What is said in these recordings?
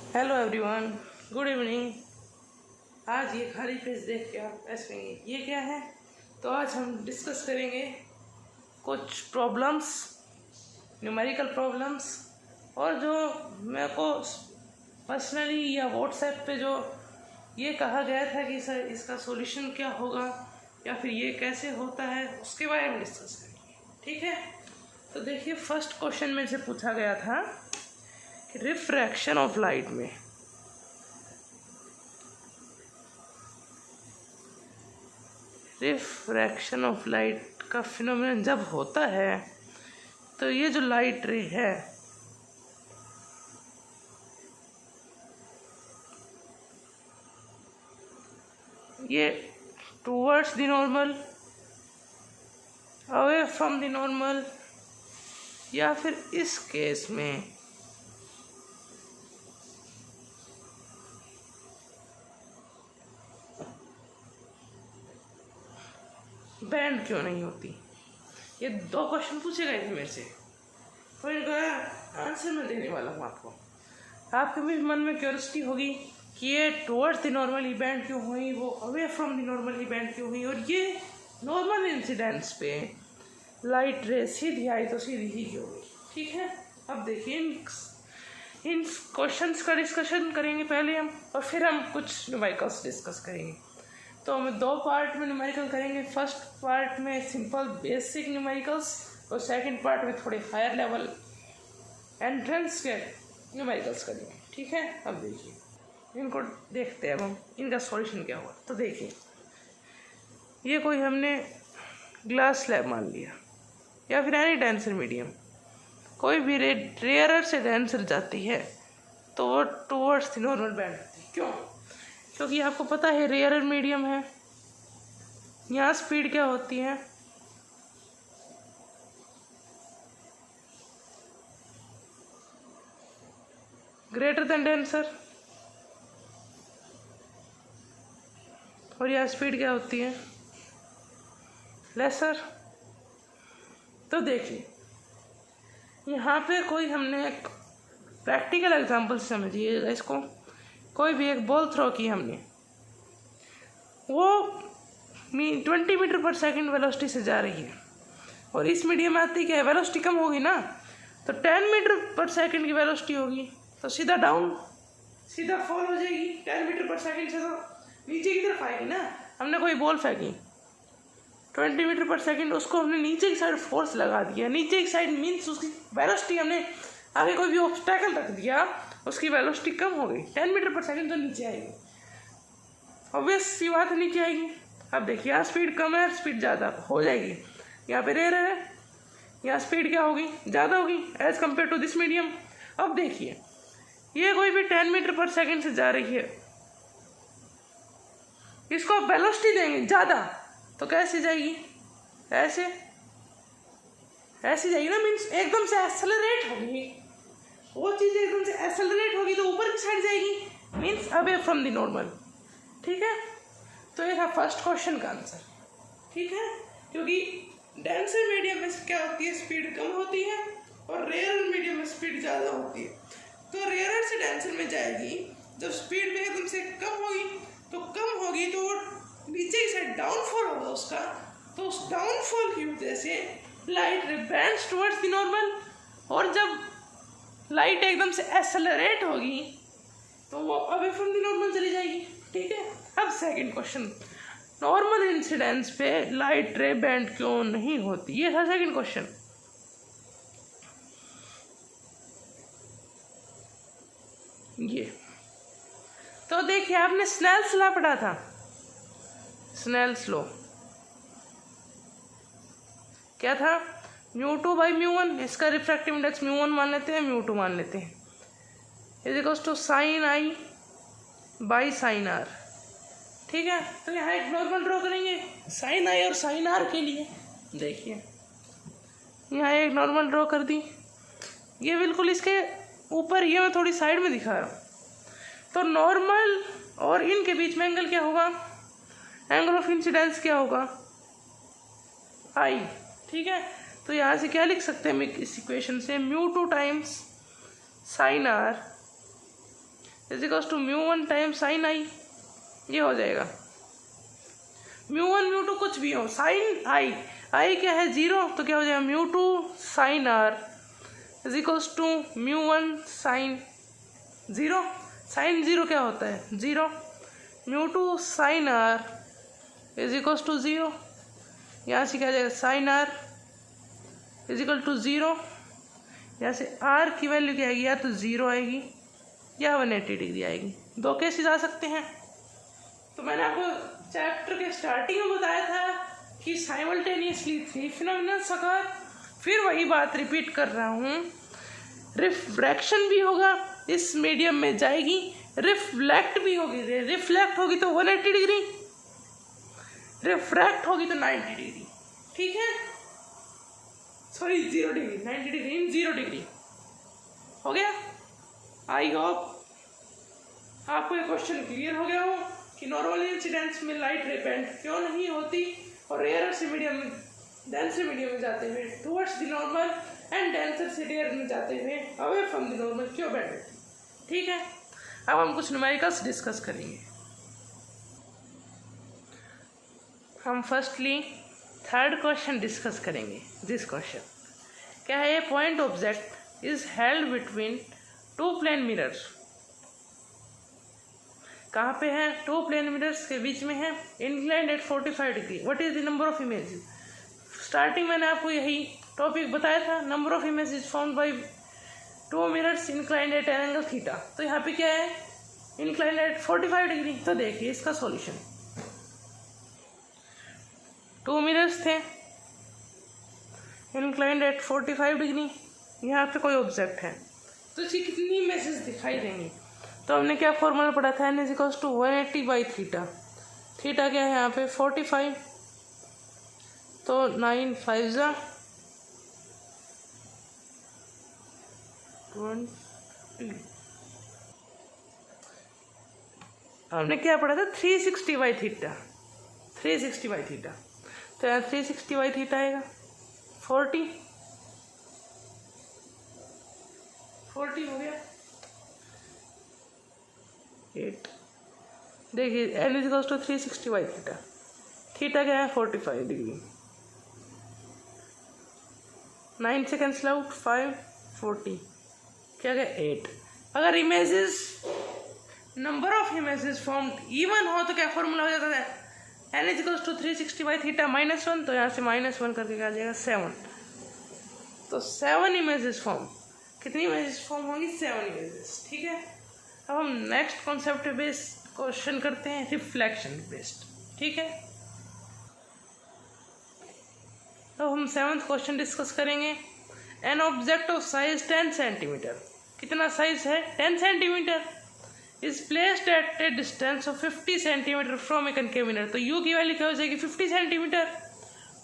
Hello everyone, good evening. आज ये खाली पेज देख के आप ऐसे कहेंगे ये क्या है। तो आज हम डिस्कस करेंगे कुछ प्रॉब्लम्स, न्यूमेरिकल प्रॉब्लम्स, और जो मेरे को पर्सनली या व्हाट्सएप पे जो ये कहा गया था कि सर इसका सॉल्यूशन क्या होगा या फिर ये कैसे होता है, उसके बारे में डिस्कस करेंगे। ठीक है, तो देखिए फर्स्ट क्वेश्चन में से पूछा गया था कि रिफ्रैक्शन ऑफ लाइट में रिफ्रैक्शन ऑफ लाइट का फिनोमेनन जब होता है तो ये जो लाइट रे है ये towards the normal, away from the normal, या फिर इस केस में बैंड क्यों नहीं होती। ये दो क्वेश्चन पूछे गए थे मेरे से, तो इनका आंसर मैं देने वाला हूँ आपको। आपके भी मन में क्यूरियोसिटी होगी कि ये टुवर्ड्स द नॉर्मल बैंड क्यों हुई, वो away from the normal band क्यों हुई, और ये नॉर्मल इंसिडेंस पे लाइट रे सीधी आई तो सीधी ही क्यों हुई। ठीक है, अब देखिए इन क्वेश्चंस का डिस्कशन करेंगे पहले हम, और फिर हम कुछ न्यूमेरिकल्स डिस्कस करेंगे। तो हम दो पार्ट में न्यूमेरिकल करेंगे। फर्स्ट पार्ट में सिंपल बेसिक न्यूमेरिकल्स और सेकंड पार्ट में थोड़े हायर लेवल एंट्रेंस के न्यूमेरिकल्स करेंगे। ठीक है, अब देखिए इनको देखते हैं अब हम इनका सॉल्यूशन क्या हुआ। तो देखिए ये कोई हमने ग्लास स्लैब मान लिया या फिर एनी डेंसर मीडियम, कोई भी रेयरर से डेंसर जाती है तो वो टुवर्ड्स द नॉर्मल बैंड होती है। क्यों? क्योंकि आपको पता है रेयरर मीडियम है, यहाँ स्पीड क्या होती है, ग्रेटर देन डेंसर, और यहाँ स्पीड क्या होती है, लेसर। तो देखिए यहाँ पे कोई हमने एक प्रैक्टिकल एग्जांपल समझिएगा इसको। कोई भी एक बॉल थ्रो की हमने, वो 20 मीटर पर सेकंड वेलोसिटी से जा रही है, और इस मीडियम में आती क्या वेलोसिटी कम होगी ना, तो 10 मीटर पर सेकंड की वेलोसिटी होगी तो सीधा डाउन, सीधा फॉल हो जाएगी। 10 मीटर पर सेकंड से तो नीचे की तरफ आएगी ना। हमने कोई बॉल फेंकी 20 मीटर पर सेकंड, उसको हमने नीचे की साइड फोर्स लगा दिया। नीचे की साइड मीन्स उसकी वेलोसिटी, हमने आगे कोई भी ऑब्स्टैकल रख दिया, उसकी वेलोसिटी कम हो गई। 10 मीटर पर सेकंड तो नीचे आएगी, ऑब्वियस सी बात है नीचे आएगी। अब देखिए यहाँ स्पीड कम है, स्पीड ज़्यादा हो जाएगी, यहाँ पे रेयर है, यहाँ स्पीड क्या होगी, ज़्यादा होगी as compare to this medium. अब देखिए ये कोई भी 10 मीटर पर सेकंड से जा रही है, इसको वेलोसिटी देंगे ज़्यादा तो कैसे जाएगी, ऐसे ऐसे जाएगी ना, मीन्स एकदम से एक्सेलरेट होगी। वो चीज़ एकदम से एक्सेलरेट होगी तो ऊपर की साइड जाएगी, means away from the normal. ठीक है, तो ये था फर्स्ट क्वेश्चन का आंसर। ठीक है, क्योंकि डेंसर मीडियम में क्या होती है, स्पीड कम होती है, और रेयर मीडियम में स्पीड ज़्यादा होती है। तो रेयर से डेंसर में जाएगी, जब स्पीड में एकदम से कम होगी तो वो नीचे की साइड डाउनफॉल होगा उसका, तो उस डाउनफॉल की वजह से light bends towards the normal, और जब लाइट एकदम से एक्सेलरेट होगी तो वो अवे फ्रॉम द नॉर्मल चली जाएगी। ठीक है, अब सेकंड क्वेश्चन, नॉर्मल इंसिडेंस पे लाइट रे बैंड क्यों नहीं होती, ये था सेकंड क्वेश्चन। ये तो देखिए आपने स्नेल्स लॉ पढ़ा था, स्नेल्स लॉ क्या था, μ2/μ1, इसका रिफ्रैक्टिव इंडेक्स μ1 मान लेते हैं, μ2 मान लेते हैं, is equals to sin i by sin r। ठीक है, तो यहाँ एक नॉर्मल ड्रॉ करेंगे sin i और sin r के लिए। देखिए यहाँ एक नॉर्मल ड्रॉ कर दी, ये बिल्कुल इसके ऊपर, ये मैं थोड़ी साइड में दिखा रहा हूँ। तो नॉर्मल और इनके बीच में एंगल क्या होगा, एंगल ऑफ इंसिडेंस क्या होगा, आई। ठीक है, तो यहाँ से क्या लिख सकते हैं हम इस इक्वेशन से, μ2 times sin r is equals to μ1 time sine i, ये हो जाएगा। μ1 μ2 कुछ भी हो, साइन आई क्या है 0, तो क्या हो जाएगा μ2 sine r is equals to μ1 sine 0। Sine 0 क्या होता है 0, μ2 sine r is equals to 0। यहाँ से क्या आ जाएगा sine r is equal to 0। यहाँ से आर की वैल्यू क्या आएगी, या तो 0 आएगी या 180 डिग्री आएगी। दो केसेस आ सकते हैं। तो मैंने आपको चैप्टर के स्टार्टिंग में बताया था कि साइमल्टेनियसली 3 फिनोमिनन्स अकर, फिर वही बात रिपीट कर रहा हूँ। रिफ्रैक्शन भी होगा, इस मीडियम में जाएगी, रिफ्लेक्ट भी होगी। रिफ्लेक्ट होगी तो 180 डिग्री, रिफ्रैक्ट होगी तो 90 डिग्री, ठीक है, sorry 0 degree, 90 degree in 0 degree. हो गया। आई होप आपको ये क्वेश्चन क्लियर हो गया हो कि नॉर्मल इंसिडेंस में लाइट रिपेंड क्यों नहीं होती और रेयर से मीडियम में, डेंस से मीडियम में जाते हुए towards the normal and denser से रेयर में जाते हुए अवे फ्रॉम द नॉर्मल क्यों बेंड होती। ठीक है, अब हम कुछ न्यूमेरिकल्स डिस्कस करेंगे। हम फर्स्टली थर्ड क्वेश्चन डिस्कस करेंगे। दिस क्वेश्चन क्या है, a point object is held between 2 plane mirrors. कहाँ पे है, 2 प्लेन मिरर्स के बीच में है, inclined at 45 degree. What is the number of images. Starting मैंने आपको यही टॉपिक बताया था, number of images found by 2 mirrors inclined at an angle theta. तो यहाँ पे क्या है, इंक्लाइंड एट 45 डिग्री। तो देखिए इसका सॉल्यूशन, 2 मिरर्स थे इंक्लाइंड एट 45 डिग्री, यहाँ पे कोई ऑब्जेक्ट है, तो इसकी कितनी इमेजेस दिखाई देंगी। तो हमने क्या फॉर्मूला पढ़ा था, n is equals to 180 by theta. Theta क्या है यहाँ पे 45, तो 9 5 जा 20। हमने क्या पढ़ा था 360 बाई थीटा, 360 बाई थीटा। तो यहाँ 360 बाई थीटा आएगा 40 हो गया 8। देखिए n is equals to 360 by theta, theta क्या है 45 डिग्री, 9 से कैंसिल आउट 5 40 क्या गया 8। अगर images, number of images formed even हो तो क्या फॉर्मूला हो जाता है, n is equals to 360 by theta -1। तो यहाँ से -1 करके क्या आ जाएगा 7। तो 7 इमेजेस फॉर्म, कितनी इमेजेस फॉर्म होंगी 7 इमेजेस। ठीक है, अब हम नेक्स्ट कॉन्सेप्ट बेस्ड क्वेश्चन करते हैं, रिफ्लेक्शन बेस्ड। ठीक है, तो हम 7th क्वेश्चन डिस्कस करेंगे। An object of size 10 centimetre, कितना साइज है 10 centimetre, is placed at A distance of 50 centimetre from A concave mirror. तो यू की वैल्यू क्या हो जाएगी 50 सेंटीमीटर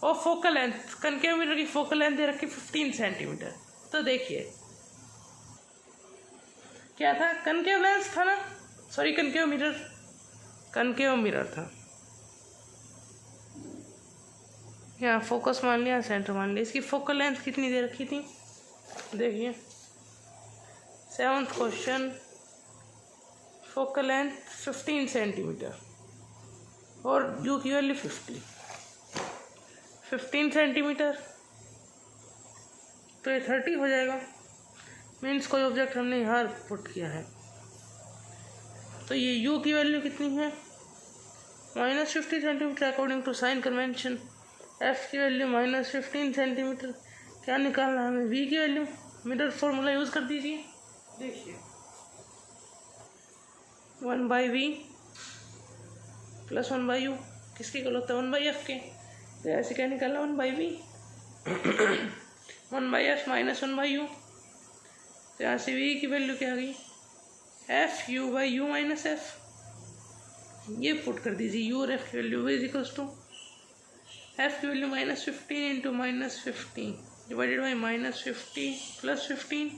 और फोकल लेंथ, कनकेव मिरर की फोकल लेंथ दे रखी 15 सेंटीमीटर। तो देखिए क्या था, कनकेव लेंस था ना, सॉरी कनकेव मिरर था। यहाँ फोकस मान लिया, सेंटर मान लिया। इसकी फोकल लेंथ कितनी दे रखी थी, देखिए 7th question, focal length 15 centimetre और यू की वैल्यू 15 सेंटीमीटर, तो ये 30 हो जाएगा। मीन्स कोई ऑब्जेक्ट हमने यहाँ पुट किया है, तो ये u की वैल्यू कितनी है -50 centimetre according to sign convention. f की वैल्यू -15 सेंटीमीटर। क्या निकालना है हमें, v की वैल्यू, मिरर फॉर्मूला यूज़ कर दीजिए। देखिए 1/v प्लस 1/u किसकी इक्वल होता है 1/f के। तो ऐसे क्या निकालना 1/v 1/f माइनस 1/u। तो यहाँ से v की वैल्यू क्या आ गई FU/u माइनस f। ये पुट कर दीजिए u और f की value is equals to f की value -15 into -15 divided by -50 plus 15।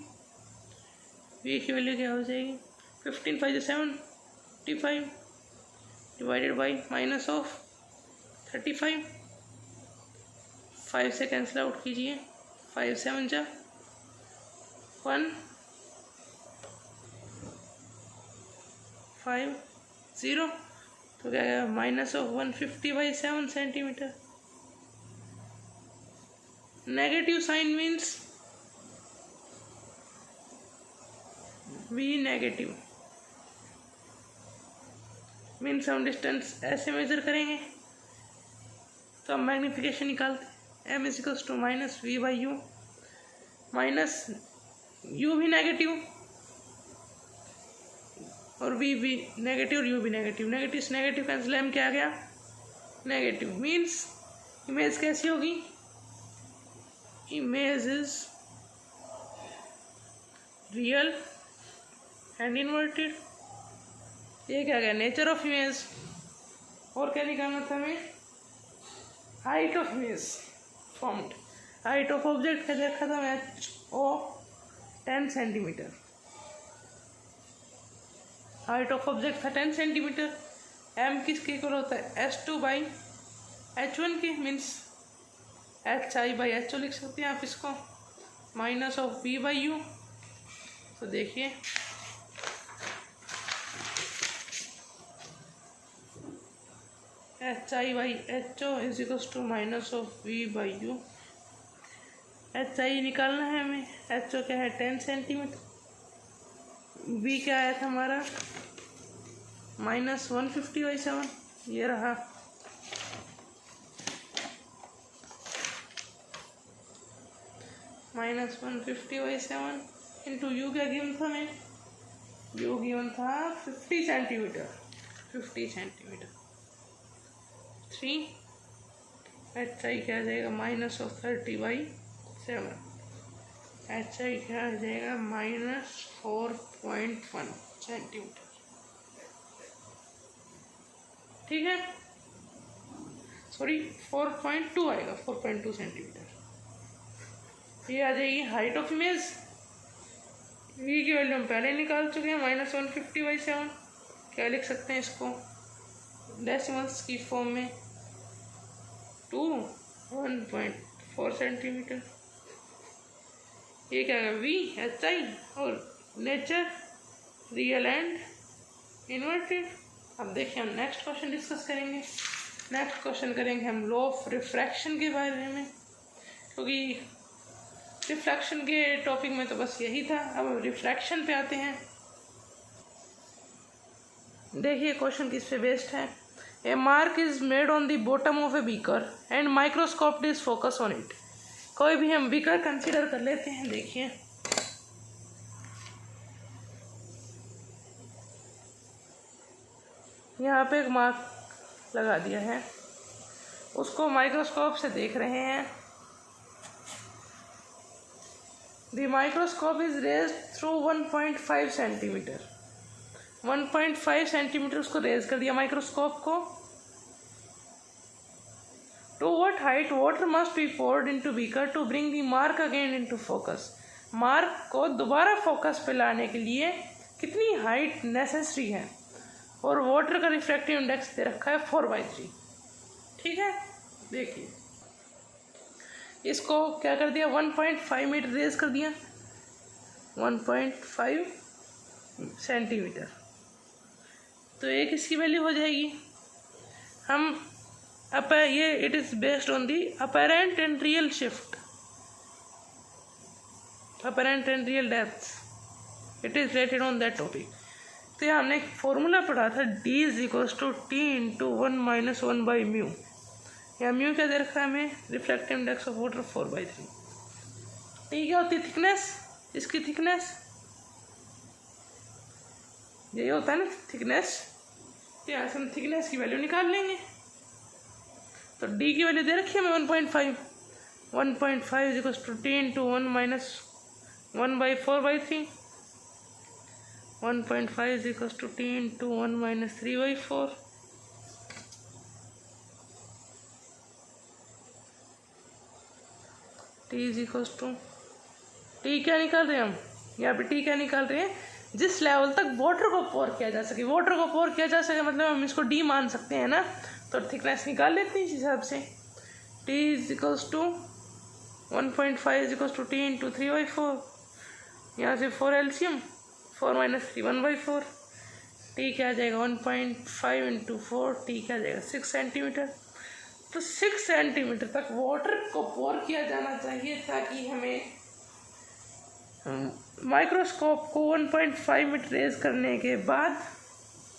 v की वैल्यू क्या हो जाएगी 15 5 75 डिवाइडेड बाई माइनस ऑफ 35। 5 से कैंसिल आउट कीजिए, 5 7 जा 1 0, तो क्या आएगा -150/7 centimetre. Negative sign means V negative, means हम डिस्टेंस ऐसे मेजर करेंगे तो हम मैग्नीफिकेशन निकालते हैं, M = -V/U, माइनस U भी नेगेटिव और V भी नेगेटिव और U भी नेगेटिव, नेगेटिव से नेगेटिव कैंसिल, M क्या आ गया नेगेटिव, मीन्स इमेज कैसी होगी, image is real and inverted. ये क्या गया नेचर ऑफ इमेज, और क्या निकालना था हमें, height of image formed, height of object का देखा था मैं HO 10 centimetre, height of object था 10 सेंटीमीटर। M किसके इक्वल होता है S2/H1 के, मीन्स HI/HO लिख सकते हैं आप इसको, -V/U। तो देखिए HI/HO = -V/U। HI निकालना है हमें, HO क्या है 10 सेंटीमीटर, V क्या आया था हमारा -150/7, ये रहा, -150/7 इंटू U क्या गिवन था हमें, U गिवन था 50 सेंटीमीटर, 3, HI क्या आ जाएगा -30/7, HI क्या आ जाएगा -4.1 सेंटीमीटर, ठीक है, सॉरी 4.2 आएगा, 4.2 सेंटीमीटर। ये आ जाएगी हाइट ऑफ इमेज। V की वैल्यू हम पहले निकाल चुके हैं, -150/7, क्या लिख सकते हैं इसको डेसिमल्स की फॉर्म में, 1.4 सेंटीमीटर। ये क्या है V, HI और नेचर रियल एंड इन्वर्टेड। अब देखिए हम नेक्स्ट क्वेश्चन डिस्कस करेंगे। नेक्स्ट क्वेश्चन करेंगे हम लॉ ऑफ रिफ्रैक्शन के बारे में, क्योंकि रिफ्रैक्शन के टॉपिक में तो बस यही था। अब रिफ्रैक्शन पे आते हैं। देखिए क्वेश्चन किस पे बेस्ड है। A mark is made on the bottom of a beaker and microscope is focus on it. कोई भी हम बीकर कंसीडर कर लेते हैं। देखिए यहाँ पे एक मार्क लगा दिया है, उसको माइक्रोस्कोप से देख रहे हैं। The microscope is raise through 1.5 centimetre. 1.5 centimetre उसको रेज कर दिया माइक्रोस्कोप को। To what height water must be poured into beaker to bring the mark again into focus. Mark को दोबारा फोकस पे लाने के लिए कितनी हाइट नेसेसरी है, और वाटर का रिफ्रैक्टिव इंडेक्स दे रखा है 4/3। ठीक है, देखिए इसको क्या कर दिया, 1.5 मीटर रेज कर दिया, 1.5 सेंटीमीटर। तो एक इसकी वैल्यू हो जाएगी। हम ये it is based on the apparent and real shift, apparent and real depth, it is related on that topic. तो यहाँ हमने एक फॉर्मूला पढ़ा था, D = T × 1 - 1/μ। या म्यू क्या दे रखा है हमें, रिफ्रैक्टिव इंडेक्स ऑफ वाटर 4/3। ये क्या होती है, थिकनेस, इसकी थिकनेस, यही होता है ना थिकनेस। तो यहाँ से हम थिकनेस की वैल्यू निकाल लेंगे। तो D की वैल्यू दे रखी है हमें 1.5। 1.5 = T × 1 - 1/4/3। 1.5 = T × 1 - 3/4। T क्या निकाल रहे हैं हम, यहाँ पे T क्या निकाल रहे हैं, जिस लेवल तक वाटर को पोर किया जा सके। वाटर को पोर किया जा सके मतलब हम इसको D मान सकते हैं ना, तो थिकनेस निकाल लेते हैं इस हिसाब से। T = 1.5 = T × 3/4। यहाँ से 4 LCM, 4 - 3 1/4। टी क्या आ जाएगा 1.5 इंटू 4, टी क्या आ जाएगा 6 सेंटीमीटर। तो 6 सेंटीमीटर तक वाटर को पोर किया जाना चाहिए ताकि हमें माइक्रोस्कोप को 1.5 मीटर रेज करने के बाद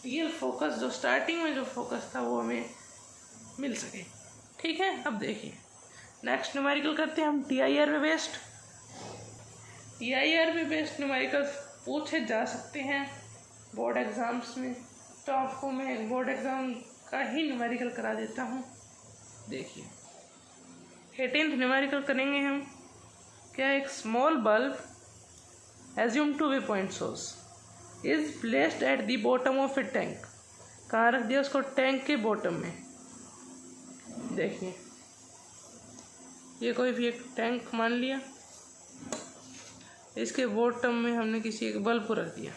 रियल फोकस, जो स्टार्टिंग में जो फोकस था, वो हमें मिल सके। ठीक है, अब देखिए नेक्स्ट न्यूमेरिकल करते हैं हम TIR पे बेस्ड। TIR पे बेस्ड न्यूमेरिकल पूछे जा सकते हैं बोर्ड एग्ज़ाम्स में, तो आपको मैं बोर्ड एग्ज़ाम का ही न्यूमेरिकल करा देता हूँ। देखिए 18th न्यूमेरिकल करेंगे हम। क्या, एक small bulb assumed to be point source is placed at the bottom of a tank। कहाँ रख दिया उसको? टैंक के बॉटम में। देखिए ये कोई भी एक टैंक मान लिया, इसके बॉटम में हमने किसी एक बल्ब को रख दिया।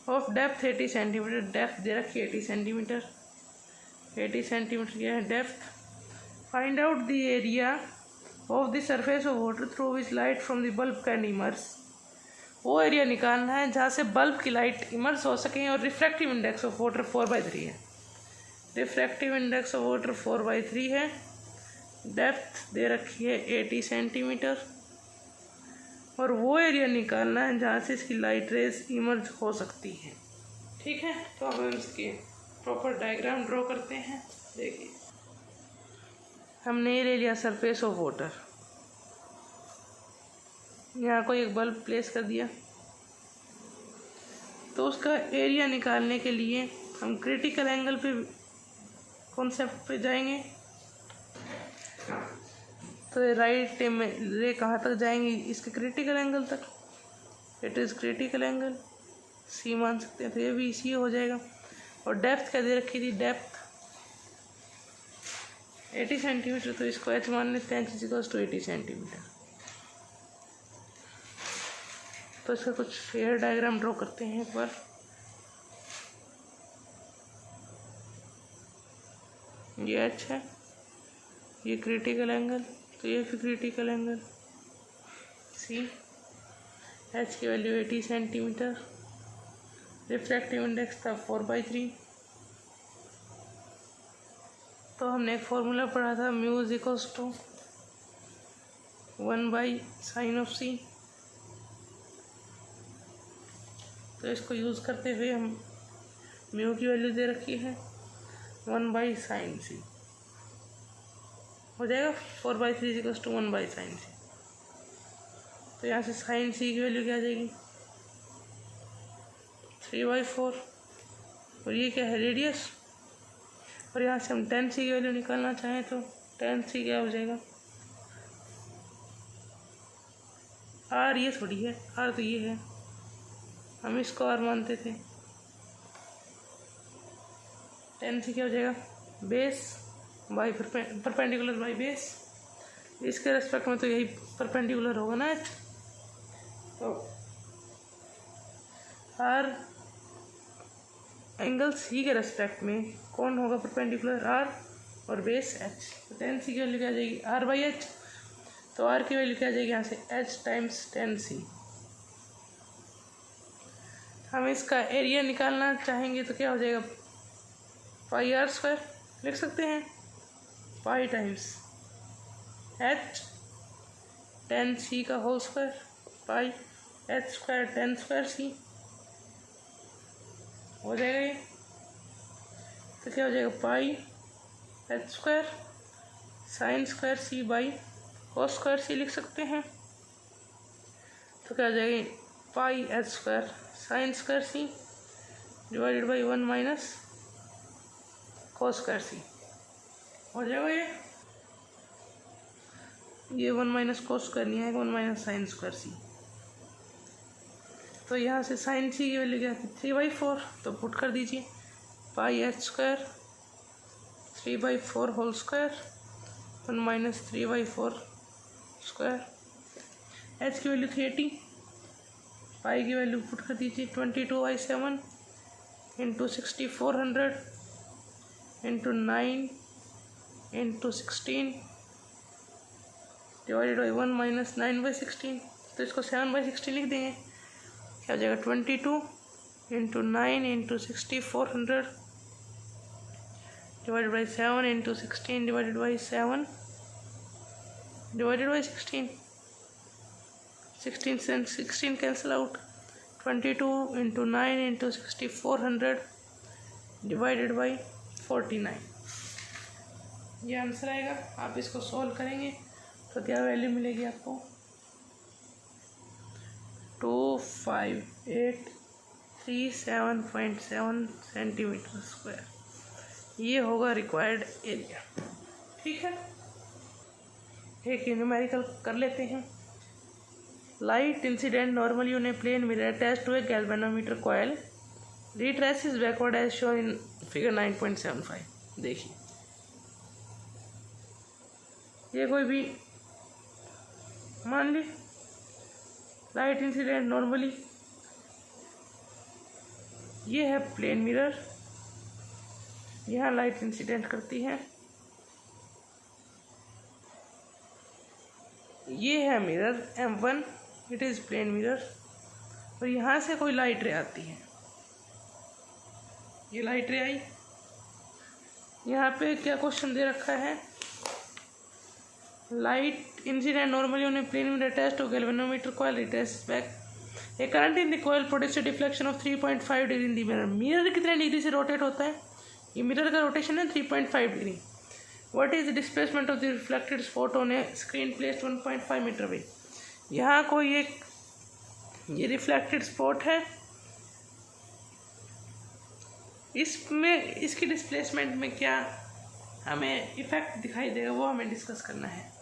ऑफ डेप्थ 80 सेंटीमीटर, डेप्थ दे रखी है 80 सेंटीमीटर। 80 सेंटीमीटर क्या है depth. Find out the area of the surface of water through which light from the bulb can immerse. वो एरिया निकालना है जहाँ से बल्ब की लाइट इमर्स हो सके। और रिफ्रैक्टिव इंडेक्स ऑफ वाटर 4/3 है। रिफ्रैक्टिव इंडेक्स ऑफ वाटर 4/3 है। डेप्थ दे रखी है 80 सेंटीमीटर और वो एरिया निकालना है जहाँ से इसकी लाइट रेज इमर्ज हो सकती है। ठीक है, तो अब हम इसकी प्रॉपर डायग्राम ड्रॉ करते हैं। देखिए हमने ये ले लिया सरफेस ऑफ वाटर, यहाँ को एक बल्ब प्लेस कर दिया। तो उसका एरिया निकालने के लिए हम क्रिटिकल एंगल पे कॉन्सेप्ट पे जाएंगे। तो राइट में रे कहाँ तक जाएंगी? इसके क्रिटिकल एंगल तक। इट इज़ क्रिटिकल एंगल, सी मान सकते हैं, तो ये भी सी हो जाएगा। और डेप्थ क्या दे रखी थी? डेप्थ 80 सेंटीमीटर, तो इसको एच मान लेते हैं। H = 80 centimetre. तो इसका कुछ फेयर डायग्राम ड्रॉ करते हैं एक बार। ये एच है, ये क्रिटिकल एंगल, तो ये भी क्रिटिकल एंगल सी। एच की वैल्यू 80 सेंटीमीटर। रिफ्रैक्टिव इंडेक्स था 4/3। तो हमने एक फॉर्मूला पढ़ा था, म्यू = 1/sin(c). तो इसको यूज़ करते हुए हम म्यू की वैल्यू दे रखी है 1/sin(c) हो जाएगा। 4/3 = 1/sin(c). तो यहाँ से sin(c) की वैल्यू क्या आ जाएगी? 3/4। और ये क्या है? रेडियस। और यहाँ से हम tan(c) की वैल्यू निकालना चाहें तो tan(c) क्या हो जाएगा? r ये थोड़ी है, r तो ये है, हम इसको r मानते थे। tan(c) क्या हो जाएगा? Base by perpendicular by base. इसके रेस्पेक्ट में तो यही परपेंडिकुलर होगा ना। तो r एंगल सी के रेस्पेक्ट में कौन होगा परपेंडिकुलर? r और बेस h। तो tan(c) की वैल्यू क्या आ जाएगी? r/h। तो r की वैल्यू क्या आ जाएगी यहाँ से? h times tan(c). हम इसका एरिया निकालना चाहेंगे तो क्या हो जाएगा? πr² लिख सकते हैं। पाई टाइम्स h tan(c) का होल स्क्वायर, पाई h² tan²c हो जाएगा ये। तो क्या हो जाएगा? पाई h² sin²c/cos²c लिख सकते हैं। तो क्या हो जाएगी? पाई h² sin²c / 1 - cos²c हो जाएगा ये 1 - cos² नहीं आएगा, 1 - sin²c। तो यहाँ से sin(c) की वैल्यू क्या थी? 3/4। तो पुट कर दीजिए पाई h² 3/4 होल स्क्वायर 1 - 3/4 स्क्वायर। h की वैल्यू थी 80, पाई की वैल्यू पुट कर दीजिए 22/7 × 6400 × 9 × 16 / 1 - 9/16। तो इसको 7/60 लिख देंगे। क्या हो जाएगा 22 into 9 into 6400 divided by 7 into 16 divided by 7 divided by 16 16 cancel out 22 into 9 into 6400 divided by 49 ये आंसर आएगा। आप इसको सॉल्व करेंगे तो क्या वैल्यू मिलेगी आपको 2583.7 सेंटीमीटर स्क्वायर। ये होगा रिक्वायर्ड एरिया। ठीक है, एक न्यूमेरिकल कर लेते हैं। Light incident normally on a plane mirror attached to a galvanometer coil retraces backward as shown in figure 9.75। देखिए ये कोई भी मान ली लाइट इंसिडेंट नॉर्मली, ये है प्लेन मिरर, यहाँ लाइट इंसिडेंट करती है, ये है mirror M1 it is plane mirror, और यहाँ से कोई लाइट रे आती है, ये लाइट रे आई। यहाँ पे क्या क्वेश्चन दे रखा है, light incident normally on a plane mirror attached to galvanometer coil retraces back a current in the coil produce a deflection of 3.5 degree in the mirror. Mirror कितने डिग्री से रोटेट होता है, ये मिरर का rotation है 3.5 degree. What is the displacement of the reflected spot on a screen placed 1.5 metre away. यहाँ कोई एक ये रिफ्लेक्टेड स्पॉट है, इसमें इसकी डिस्प्लेसमेंट में क्या हमें इफेक्ट दिखाई देगा वो हमें डिस्कस करना है।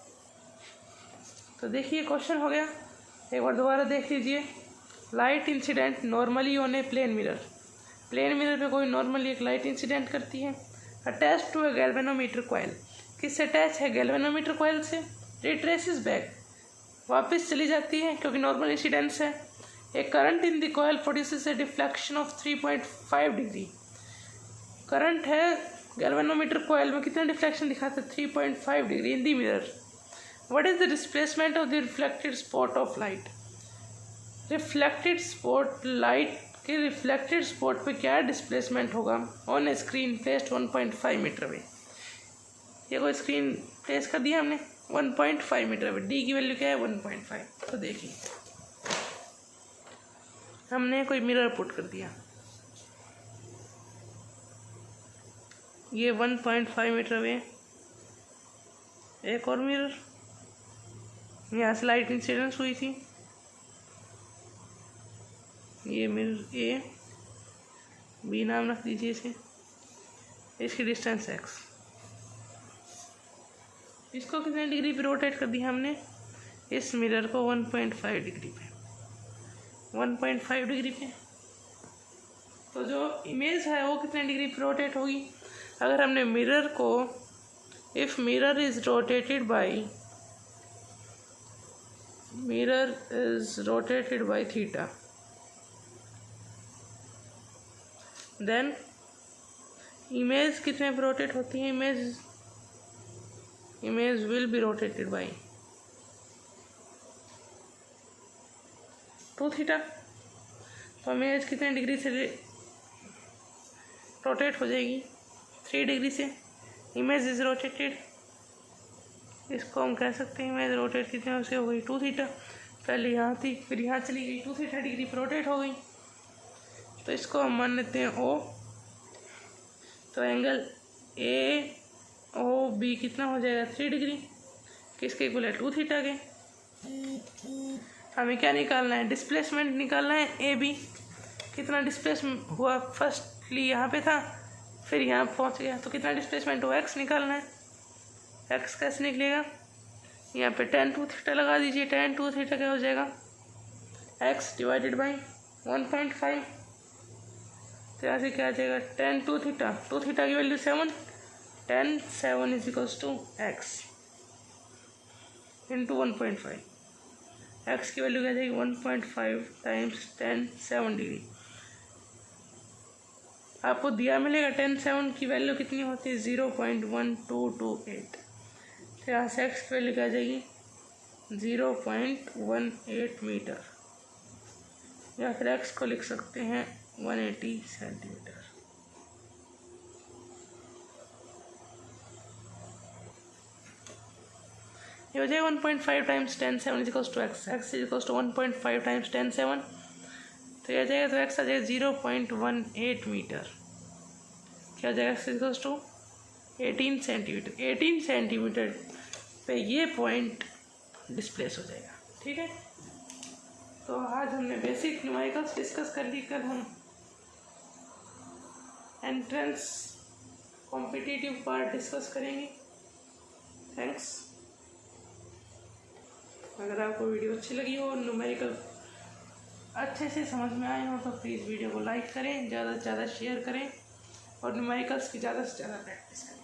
तो देखिए क्वेश्चन हो गया, एक बार दोबारा देख लीजिए। Light incident normally on a plane mirror, plane mirror पे कोई नॉर्मली एक लाइट इंसिडेंट करती है, attach to a galvanometer coil, किससे अटैच है गैल्वेनोमीटर कॉइल से, रिट्रेसेस बैक वापस चली जाती है क्योंकि नॉर्मल इंसिडेंस है। A current in the coil produces a deflection of 3.5 degree, current है गैल्वेनोमीटर कॉइल में कितना डिफ्लेक्शन दिखाता है 3.5 degree in the mirror. What is the displacement of the reflected spot of light, reflected spot light के reflected spot पे क्या displacement होगा on a screen placed 1.5 metre away. ये कोई स्क्रीन प्लेस कर दिया हमने 1.5 मीटर अवे, डी की वैल्यू क्या है 1.5। तो देखिए हमने कोई मिरर पुट कर दिया, ये 1.5 मीटर अवे, एक और मिरर, यहाँ से लाइट इंसिडेंस हुई थी, ये मिरर ए बी नाम रख दीजिए इसे, इसकी डिस्टेंस x, इसको कितने डिग्री पे रोटेट कर दिया हमने, इस मिरर को 1.5 डिग्री पे, 1.5 डिग्री पे। तो जो इमेज है वो कितने डिग्री पे रोटेट होगी, अगर हमने मिरर को, if mirror is rotated by theta, then image कितने पे रोटेट होती है, image will be rotated by 2 theta. तो इमेज कितने डिग्री से रोटेट हो जाएगी 3 डिग्री से, इमेज इज रोटेटेड, इसको हम कह सकते हैं इमेज रोटेट कितने से हो गई 2 थीटा, पहले यहाँ थी फिर यहाँ चली गई 2 थीटा डिग्री पर रोटेट हो गई। तो इसको हम मान लेते हैं O, तो एंगल AOB कितना हो जाएगा 3 डिग्री, किसके इक्वल है 2 थीटा के। हमें क्या निकालना है, डिस्प्लेसमेंट निकालना है AB, कितना डिस्प्लेसमेंट हुआ, फर्स्टली यहाँ पे था फिर यहाँ पहुँच गया, तो कितना डिस्प्लेसमेंट हुआ x निकालना है। x कैसे निकलेगा, यहाँ पे tan 2 थीटा लगा दीजिए, tan 2 थीटा क्या हो जाएगा x डिवाइडेड बाई 1.5, तो यहाँ से क्या आ जाएगा tan 2 थीटा, 2 थीटा की value 7, tan 7 is equals to x into 1.5, x की वैल्यू क्या जाएगी 1.5 टाइम्स tan 7 डिग्री। आपको दिया मिलेगा tan 7 की वैल्यू कितनी होती है 0.1228, तो यहाँ से x की वैल्यू क्या आ जाएगी 0.18 मीटर, या फिर एक्स को लिख सकते हैं 180 सेंटीमीटर। ये हो जाएगा 1.5 times 10⁷ equals to x, x equals to 1.5 times 10⁷, तो यह जाएगा, तो एक्स आ जाएगा 0.18 मीटर, क्या हो जाएगा, x equals to 18 centimetre. 18 centimetre पे ये पॉइंट डिस्प्लेस हो जाएगा। ठीक है, तो आज हमने बेसिक न्यूमेरिकल्स डिस्कस कर ली। कल हम एंट्रेंस कॉम्पिटिटिव पार्ट डिस्कस करेंगे। थैंक्स। अगर आपको वीडियो अच्छी लगी हो, न्यूमेरिकल अच्छे से समझ में आए हो, तो प्लीज़ वीडियो को लाइक करें, ज़्यादा से ज़्यादा शेयर करें और न्यूमेरिकल्स की ज़्यादा से ज़्यादा प्रैक्टिस करें।